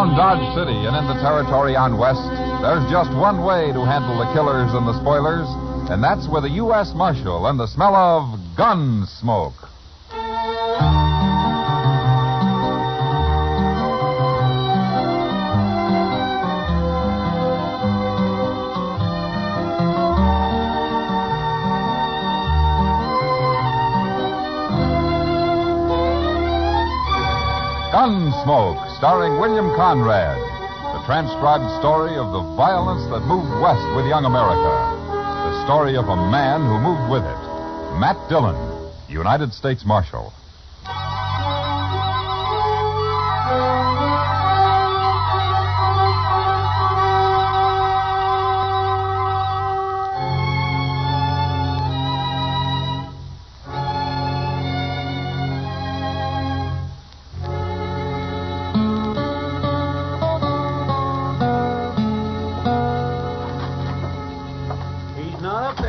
Around Dodge City and in the territory on West, there's just one way to handle the killers and the spoilers, and that's with a U.S. Marshal and the smell of Gunsmoke. Gunsmoke, starring William Conrad. The transcribed story of the violence that moved west with young America. The story of a man who moved with it. Matt Dillon, United States Marshal.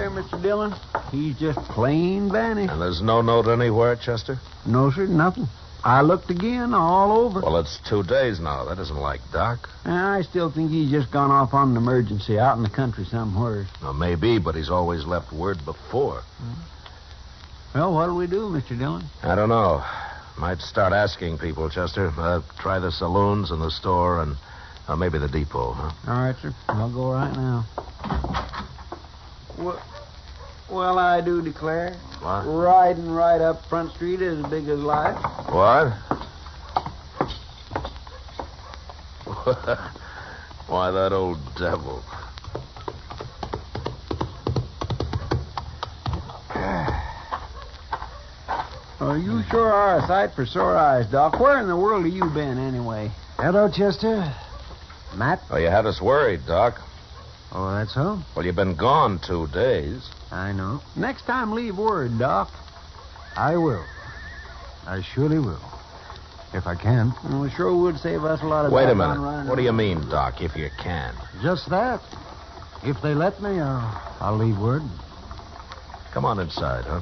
Mr. Dillon. He's just plain vanished. And there's no note anywhere, Chester? No, sir, nothing. I looked again, all over. Well, it's 2 days now. That isn't like Doc. I still think he's just gone off on an emergency out in the country somewhere. Well, maybe, but he's always left word before. Well, what'll we do, Mr. Dillon? I don't know. Might start asking people, Chester. Try the saloons and the store and maybe the depot, huh? All right, sir. I'll go right now. Well, I do declare. What? Riding right up Front Street as big as life. What? Why, that old devil. Oh, you sure are a sight for sore eyes, Doc. Where in the world have you been, anyway? Hello, Chester. Matt? Oh, you had us worried, Doc. Oh, that's so? Well, you've been gone 2 days. I know. Next time, leave word, Doc. I will. I surely will. If I can. Well, it sure would save us a lot of Wait a time minute. running What do you around. mean, Doc, if you can? Just that. If they let me, I'll leave word. Come on inside, huh?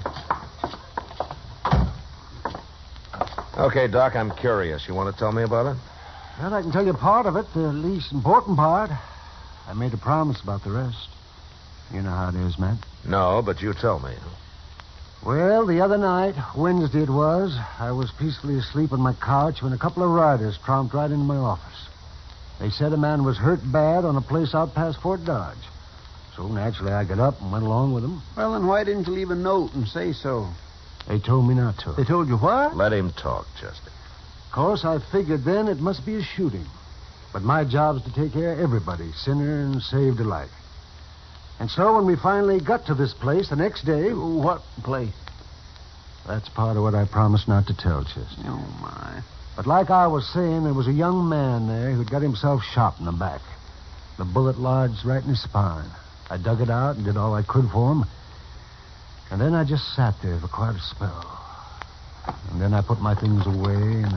Okay, Doc, I'm curious. You want to tell me about it? Well, I can tell you part of it, the least important part. I made a promise about the rest. You know how it is, Matt. No, but you tell me. Well, the other night, Wednesday it was, I was peacefully asleep on my couch when a couple of riders tromped right into my office. They said a man was hurt bad on a place out past Fort Dodge. So naturally I got up and went along with them. Well, then why didn't you leave a note and say so? They told me not to. They told you what? Let him talk, Chester. Of course, I figured then it must be a shooting. But my job's to take care of everybody, sinner and saved alike. And so when we finally got to this place the next day... What place? That's part of what I promised not to tell, Chester. Oh, my. But like I was saying, there was a young man there who'd got himself shot in the back. The bullet lodged right in his spine. I dug it out and did all I could for him. And then I just sat there for quite a spell. And then I put my things away and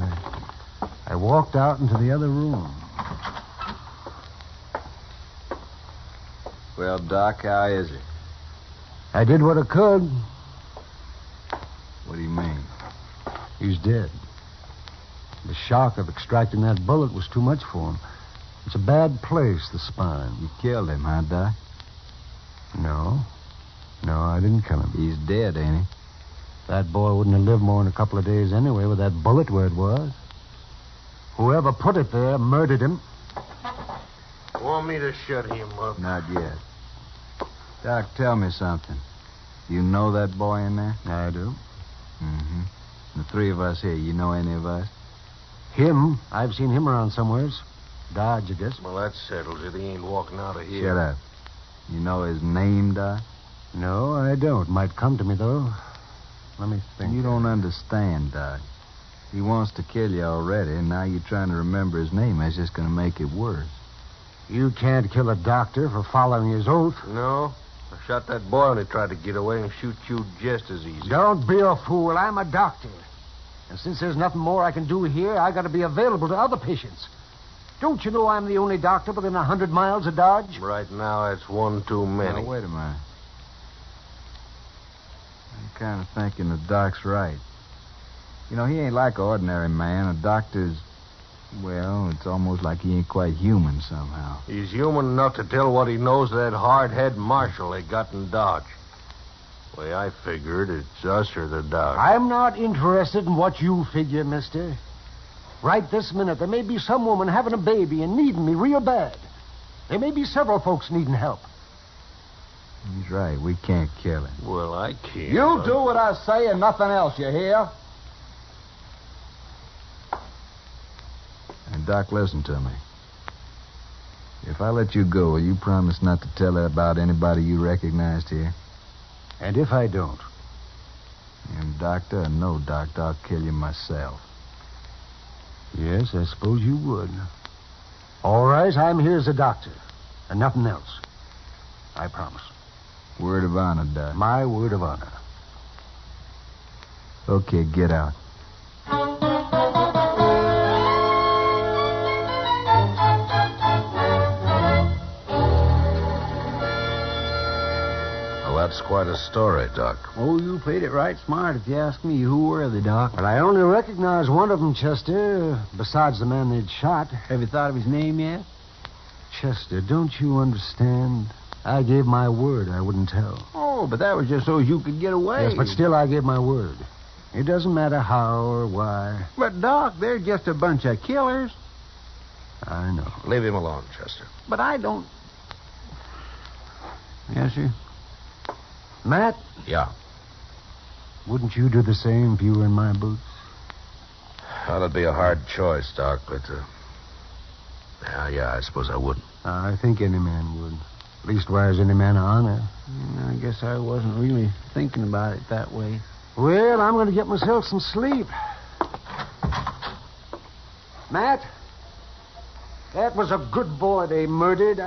I walked out into the other room. Well, Doc, how is it? I did what I could. What do you mean? He's dead. The shock of extracting that bullet was too much for him. It's a bad place, the spine. You killed him, huh, Doc? No, I didn't kill him. He's dead, ain't he? That boy wouldn't have lived more than a couple of days anyway with that bullet where it was. Whoever put it there murdered him. Want me to shut him up? Not yet. Doc, tell me something. You know that boy in there? I do. Mm-hmm. The three of us here, you know any of us? Him? I've seen him around somewheres. Dodge, I guess. Well, that settles it. He ain't walking out of here. Shut up. You know his name, Doc? No, I don't. Might come to me, though. Let me think. You don't understand, Doc. He wants to kill you already, and now you're trying to remember his name. That's just going to make it worse. You can't kill a doctor for following his oath. No. I shot that boy when he tried to get away and shoot you just as easy. Don't be a fool. I'm a doctor. And since there's nothing more I can do here, I got to be available to other patients. Don't you know I'm the only doctor within 100 miles of Dodge? Right now, it's one too many. Now, wait a minute. I'm kind of thinking the Doc's right. You know, he ain't like an ordinary man. A doctor's... Well, it's almost like he ain't quite human somehow. He's human enough to tell what he knows to that hard-head Marshal they got in Dodge. The way I figured, it's us or the dog. I'm not interested in what you figure, mister. Right this minute, there may be some woman having a baby and needing me real bad. There may be several folks needing help. He's right. We can't kill him. Well, I can't. You do what I say and nothing else, you hear? And, Doc, listen to me. If I let you go, will you promise not to tell about anybody you recognized here? And if I don't? And, Doctor, or no doctor, I'll kill you myself. Yes, I suppose you would. All right, I'm here as a doctor. And nothing else. I promise. Word of honor, Doc. My word of honor. Okay, get out. That's quite a story, Doc. Oh, you played it right smart if you ask me. Who were they, Doc? But I only recognize one of them, Chester, besides the man they'd shot. Have you thought of his name yet? Chester, don't you understand? I gave my word I wouldn't tell. Oh, but that was just so you could get away. Yes, but still I gave my word. It doesn't matter how or why. But, Doc, they're just a bunch of killers. I know. Leave him alone, Chester. But I don't... Yes, sir? Matt? Yeah. Wouldn't you do the same if you were in my boots? Well, it'd be a hard choice, Doc, but, yeah, I suppose I wouldn't. I think any man would. Leastwise, any man of honor. I guess I wasn't really thinking about it that way. Well, I'm going to get myself some sleep. Matt? That was a good boy they murdered.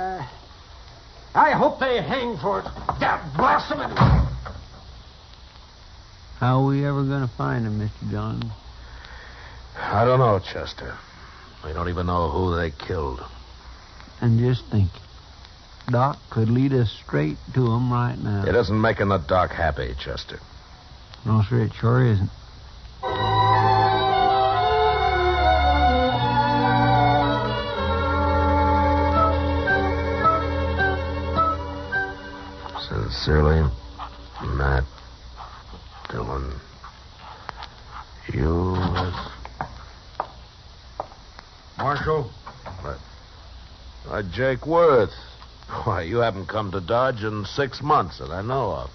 I hope they hang for it. God bless them. How are we ever going to find him, Mr. John? I don't know, Chester. We don't even know who they killed. And just think, Doc could lead us straight to him right now. It isn't making the Doc happy, Chester. No, sir, it sure isn't. Sincerely, Matt Dillon. U.S. Marshal? Jake Worth. Why, you haven't come to Dodge in 6 months that I know of.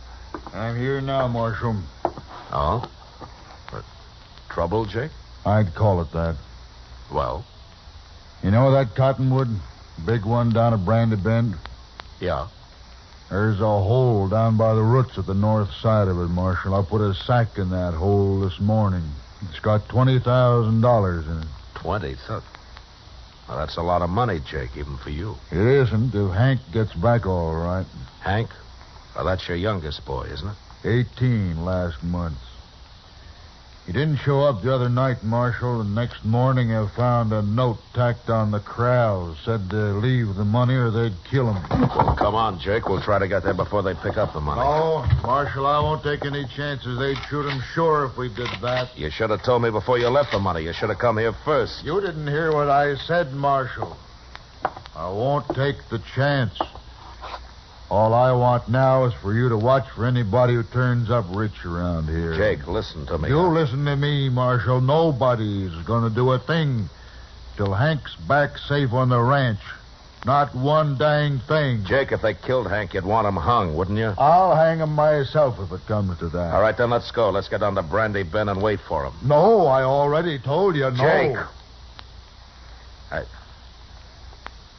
I'm here now, Marshal. Oh? But trouble, Jake? I'd call it that. Well? You know that cottonwood? Big one down at Brandy Bend? Yeah. There's a hole down by the roots at the north side of it, Marshal. I put a sack in that hole this morning. It's got $20,000 in it. 20? Well, that's a lot of money, Jake, even for you. It isn't if Hank gets back all right. Hank? Well, that's your youngest boy, isn't it? 18 last month. He didn't show up the other night, Marshal, and next morning I found a note tacked on the corral. Said to leave the money or they'd kill him. Well, come on, Jake. We'll try to get there before they pick up the money. No, Marshal, I won't take any chances. They'd shoot him sure if we did that. You should have told me before you left the money. You should have come here first. You didn't hear what I said, Marshal. I won't take the chance. All I want now is for you to watch for anybody who turns up rich around here. Jake, listen to me. You listen to me, Marshal. Nobody's going to do a thing till Hank's back safe on the ranch. Not one dang thing. Jake, if they killed Hank, you'd want him hung, wouldn't you? I'll hang him myself if it comes to that. All right, then let's go. Let's get down to Brandy Bend and wait for him. No, I already told you no. Jake.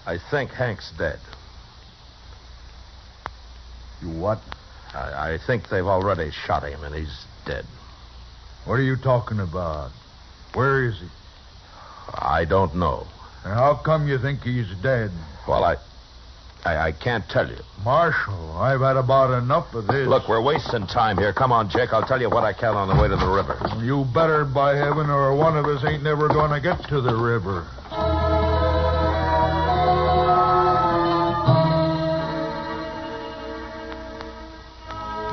I think Hank's dead. You what? I think they've already shot him, and he's dead. What are you talking about? Where is he? I don't know. And how come you think he's dead? Well, I can't tell you. Marshal, I've had about enough of this. Look, we're wasting time here. Come on, Jake. I'll tell you what I can on the way to the river. You better, by heaven, or one of us ain't never going to get to the river.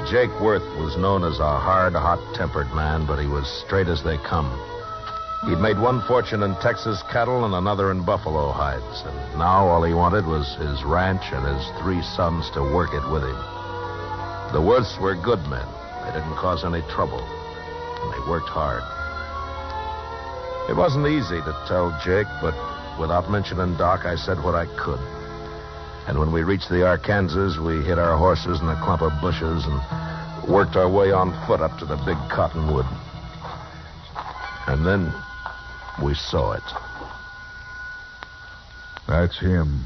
Jake Worth was known as a hard, hot-tempered man, but he was straight as they come. He'd made one fortune in Texas cattle and another in buffalo hides. And now all he wanted was his ranch and his 3 sons to work it with him. The Worths were good men. They didn't cause any trouble. And they worked hard. It wasn't easy to tell Jake, but without mentioning Doc, I said what I could. And when we reached the Arkansas, we hid our horses in a clump of bushes and worked our way on foot up to the big cottonwood. And then we saw it. That's him.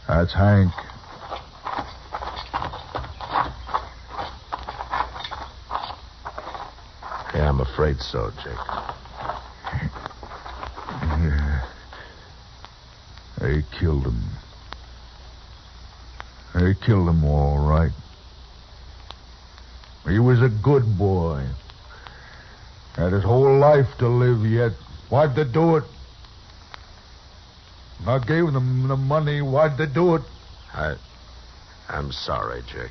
That's Hank. Yeah, I'm afraid so, Jake. Yeah. They killed him. They killed him all right. He was a good boy. Had his whole life to live yet. Why'd they do it? I gave them the money. Why'd they do it? I'm sorry, Jake.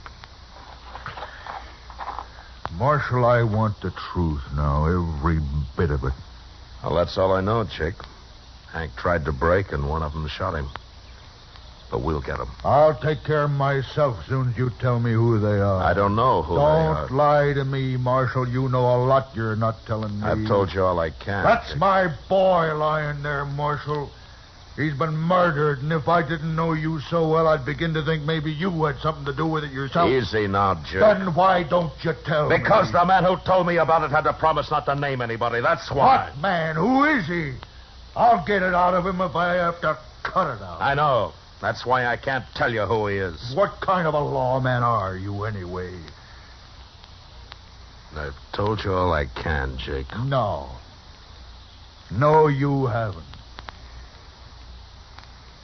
Marshal, I want the truth now, every bit of it. Well, that's all I know, Jake. Hank tried to break, and one of them shot him. But we'll get him. I'll take care of myself as soon as you tell me who they are. I don't know who they are. Don't lie to me, Marshal. You know a lot you're not telling me. I've told you all I can. That's Jake. my boy lying there, Marshal. He's been murdered, and if I didn't know you so well, I'd begin to think maybe you had something to do with it yourself. Easy now, Jake. Then why don't you tell me? Because the man who told me about it had to promise not to name anybody. That's why. What man? Who is he? I'll get it out of him if I have to cut it out. I know. That's why I can't tell you who he is. What kind of a lawman are you, anyway? I've told you all I can, Jake. No. No, you haven't.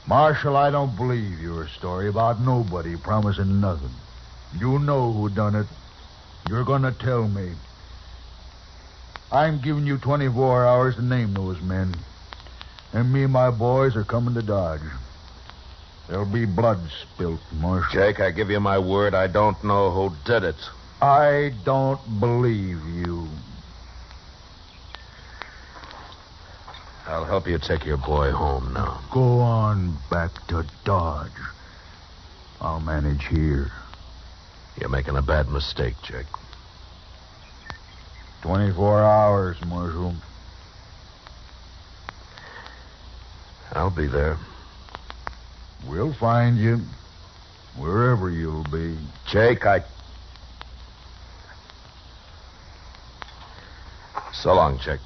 Marshal, I don't believe your story about nobody promising nothing. You know who done it. You're going to tell me. I'm giving you 24 hours to name those men. And me and my boys are coming to Dodge. There'll be blood spilt, Marshal. Jake, I give you my word, I don't know who did it. I don't believe you. I'll help you take your boy home now. Go on back to Dodge. I'll manage here. You're making a bad mistake, Jake. 24 hours, Marshal. I'll be there. We'll find you. Wherever you'll be. Jake, So long, Jake.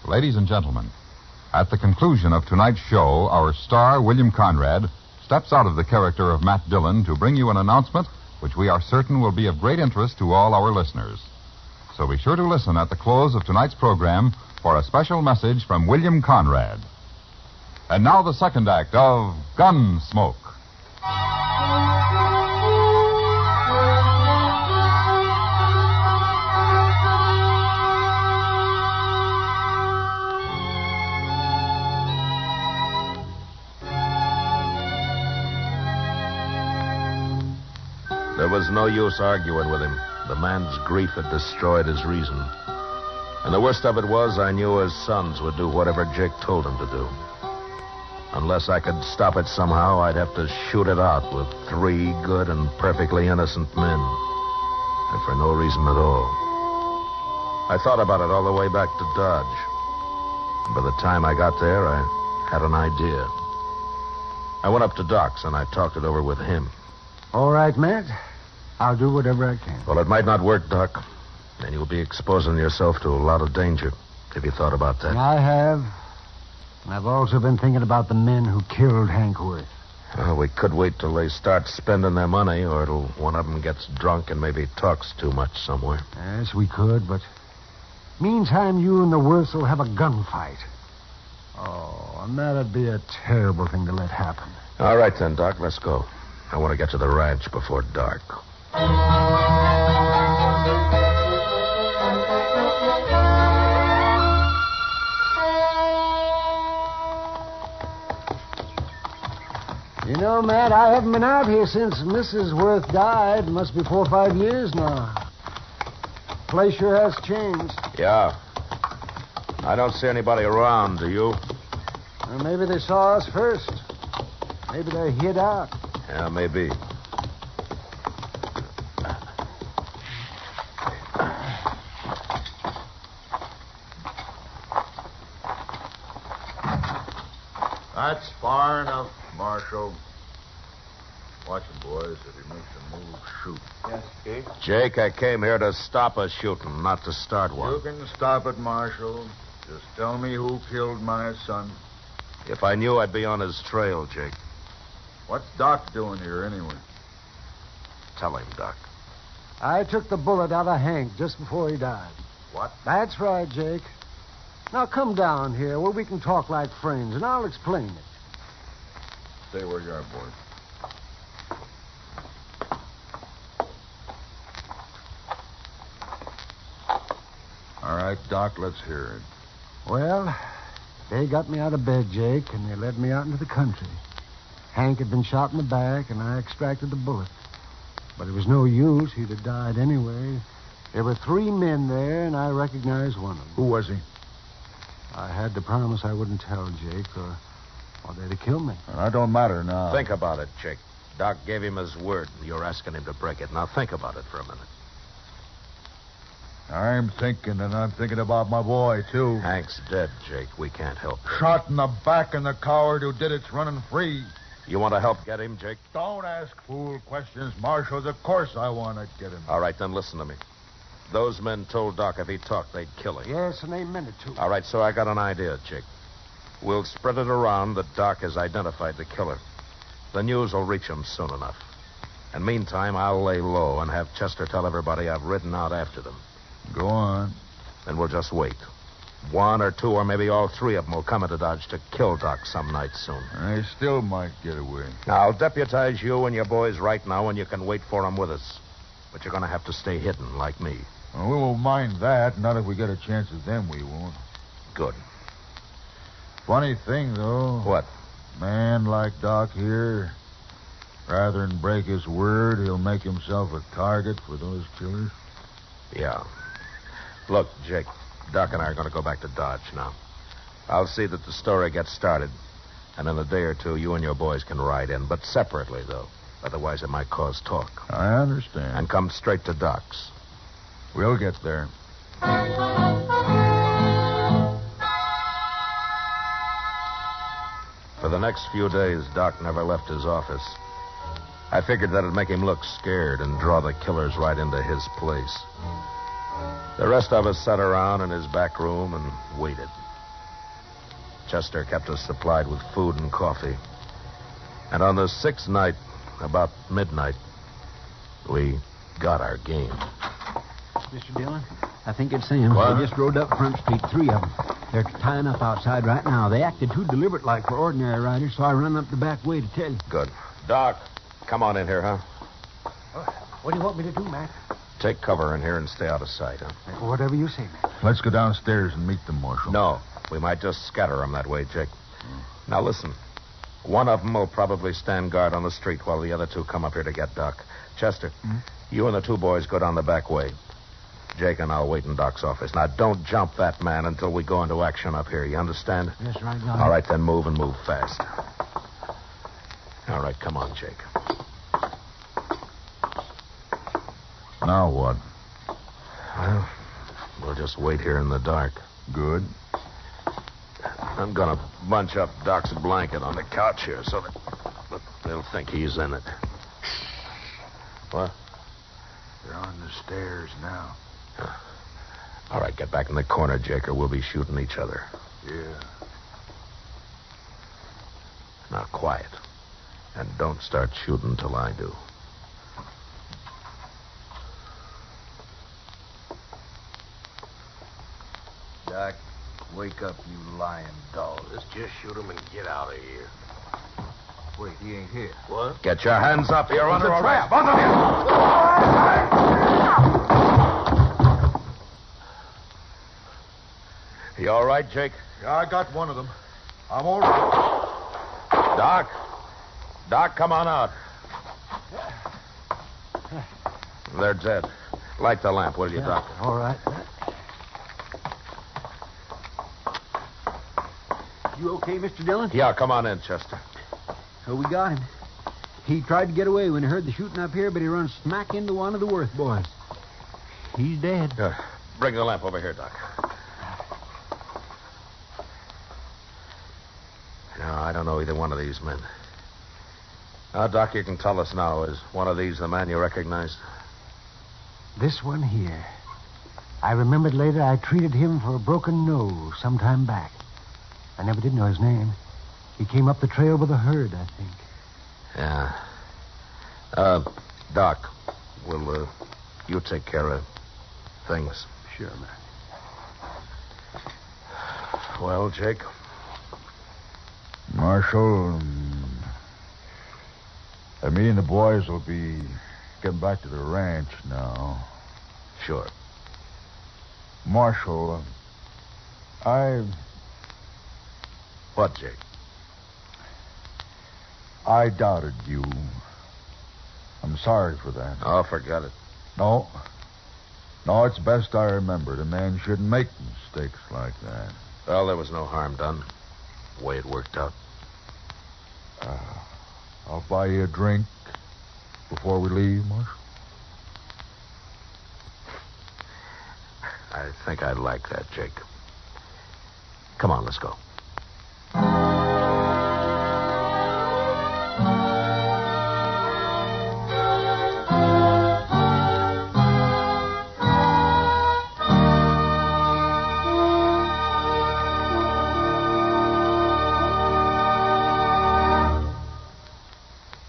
Ladies and gentlemen, at the conclusion of tonight's show, our star, William Conrad, steps out of the character of Matt Dillon to bring you an announcement which we are certain will be of great interest to all our listeners. So be sure to listen at the close of tonight's program for a special message from William Conrad. And now the second act of Gunsmoke. There was no use arguing with him. The man's grief had destroyed his reason. And the worst of it was, I knew his sons would do whatever Jake told them to do. Unless I could stop it somehow, I'd have to shoot it out with 3 good and perfectly innocent men. And for no reason at all. I thought about it all the way back to Dodge. And by the time I got there, I had an idea. I went up to Doc's and I talked it over with him. All right, Matt. I'll do whatever I can. Well, it might not work, Doc. And you'll be exposing yourself to a lot of danger. Have you thought about that? I have. I've also been thinking about the men who killed Hank Worth. Well, we could wait till they start spending their money, or till one of them gets drunk and maybe talks too much somewhere. Yes, we could, but meantime, you and the Worths will have a gunfight. Oh, and that'd be a terrible thing to let happen. All right, then, Doc, let's go. I want to get to the ranch before dark. You know, Matt, I haven't been out here since Mrs. Worth died. Must be 4 or 5 years now. Place sure has changed. Yeah. I don't see anybody around, do you? Well, maybe they saw us first. Maybe they hid out. Yeah, maybe. That's far enough, Marshal. Watch him, boys. If he makes a move, shoot. Yes, Jake. Jake, I came here to stop a shooting, not to start one. You can stop it, Marshal. Just tell me who killed my son. If I knew, I'd be on his trail, Jake. What's Doc doing here, anyway? Tell him, Doc. I took the bullet out of Hank just before he died. What? That's right, Jake. Now come down here where we can talk like friends, and I'll explain it. Stay where you are, boys. All right, Doc, let's hear it. Well, they got me out of bed, Jake, and they led me out into the country. Hank had been shot in the back, and I extracted the bullet. But it was no use. He'd have died anyway. There were 3 men there, and I recognized one of them. Who was he? I had to promise I wouldn't tell, Jake, or they'd have killed me. Well, that don't matter now. Think about it, Jake. Doc gave him his word. You're asking him to break it. Now think about it for a minute. I'm thinking, and I'm thinking about my boy, too. Hank's dead, Jake. We can't help him. Shot in the back, and the coward who did it's running free. You want to help get him, Jake? Don't ask fool questions, Marshal. Of course I want to get him. All right, then listen to me. Those men told Doc if he talked, they'd kill him. Yes, and they meant it, too. All right, so I got an idea, Jake. We'll spread it around that Doc has identified the killer. The news will reach him soon enough. And meantime, I'll lay low and have Chester tell everybody I've ridden out after them. Go on. Then we'll just wait. 1 or 2 or maybe all 3 of them will come into Dodge to kill Doc some night soon. I still might get away. Now, I'll deputize you and your boys right now, and you can wait for them with us. But you're going to have to stay hidden, like me. Well, we won't mind that. Not if we get a chance at them, we won't. Good. Funny thing, though. What? Man like Doc here, rather than break his word, he'll make himself a target for those killers. Yeah. Look, Jake, Doc and I are going to go back to Dodge now. I'll see that the story gets started. And in a day or 2, you and your boys can ride in, but separately, though. Otherwise, it might cause talk. I understand. And come straight to Doc's. We'll get there. For the next few days, Doc never left his office. I figured that'd make him look scared and draw the killers right into his place. The rest of us sat around in his back room and waited. Chester kept us supplied with food and coffee. And on the 6th night, about midnight, we got our game. Mr. Dillon, I think it's them. What? They just rode up Front Street, 3 of them. They're tying up outside right now. They acted too deliberate like for ordinary riders, so I run up the back way to tell you. Good. Doc, come on in here, huh? What do you want me to do, Matt? Take cover in here and stay out of sight, huh? Whatever you say, Matt. Let's go downstairs and meet them, Marshal. No, we might just scatter them that way, Jake. Now, listen. One of them will probably stand guard on the street while the other 2 come up here to get Doc. Chester, you and the 2 boys go down the back way. Jake and I'll wait in Doc's office. Now, don't jump that man until we go into action up here. You understand? Yes, right, Doc. All right, then move and move fast. All right, come on, Jake. Now what? Well, we'll just wait here in the dark. Good. I'm going to bunch up Doc's blanket on the couch here so that they'll think he's in it. What? They're on the stairs now. All right, get back in the corner, Jake, or we'll be shooting each other. Yeah. Now, quiet. And don't start shooting till I do. Doc, wake up, you lying dog. Let's just shoot him and get out of here. Wait, he ain't here. What? Get your hands up. You're under arrest. Both of You all right, Jake? Yeah, I got one of them. I'm all right. Doc, Doc, come on out. They're dead. Light the lamp, will you, Doc? All right. You okay, Mr. Dillon? Yeah, come on in, Chester. Oh, we got him. He tried to get away when he heard the shooting up here, but he run smack into one of the Worth boys. He's dead. Bring the lamp over here, Doc. No, I don't know either one of these men. Now, Doc, you can tell us now. Is one of these the man you recognized? This one here. I remembered later I treated him for a broken nose some time back. I never did know his name. He came up the trail with a herd, I think. Yeah. Doc, will you take care of things? Sure, man. Well, Jake? Marshal, me and the boys will be getting back to the ranch now. Sure. Marshal, What, Jake? I doubted you. I'm sorry for that. Oh, forget it. No, it's best I remembered. A man shouldn't make mistakes like that. Well, there was no harm done. The way it worked out. I'll buy you a drink before we leave, Marshal. I think I'd like that, Jake. Come on, let's go.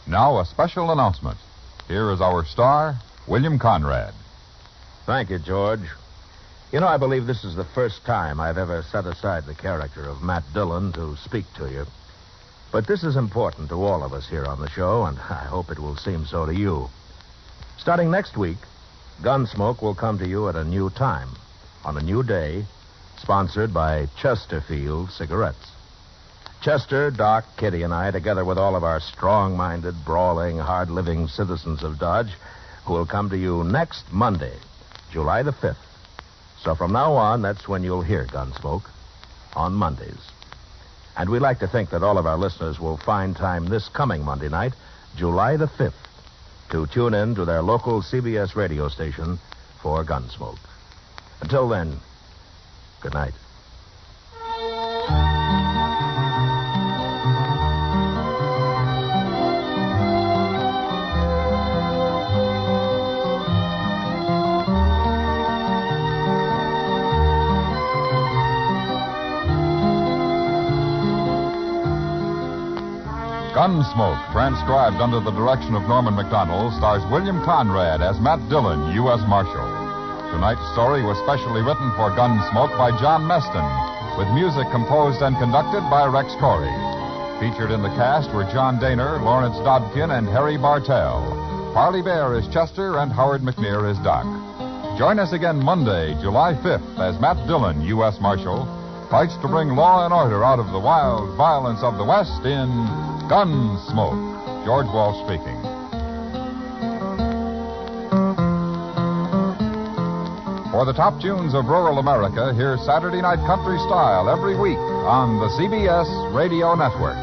Now, a special announcement. Here is our star, William Conrad. Thank you, George. You know, I believe this is the first time I've ever set aside the character of Matt Dillon to speak to you. But this is important to all of us here on the show, and I hope it will seem so to you. Starting next week, Gunsmoke will come to you at a new time, on a new day, sponsored by Chesterfield Cigarettes. Chester, Doc, Kitty, and I, together with all of our strong-minded, brawling, hard-living citizens of Dodge, who will come to you next Monday, July the 5th. So from now on, that's when you'll hear Gunsmoke, on Mondays. And we like to think that all of our listeners will find time this coming Monday night, July the 5th, to tune in to their local CBS radio station for Gunsmoke. Until then, good night. Gunsmoke, transcribed under the direction of Norman McDonald, stars William Conrad as Matt Dillon, U.S. Marshal. Tonight's story was specially written for Gunsmoke by John Meston, with music composed and conducted by Rex Corey. Featured in the cast were John Daner, Lawrence Dobkin, and Harry Bartell. Parley Bear is Chester, and Howard McNear is Doc. Join us again Monday, July 5th, as Matt Dillon, U.S. Marshal, fights to bring law and order out of the wild violence of the West in Gunsmoke. George Walsh speaking. For the top tunes of rural America, hear Saturday Night Country Style every week on the CBS Radio Network.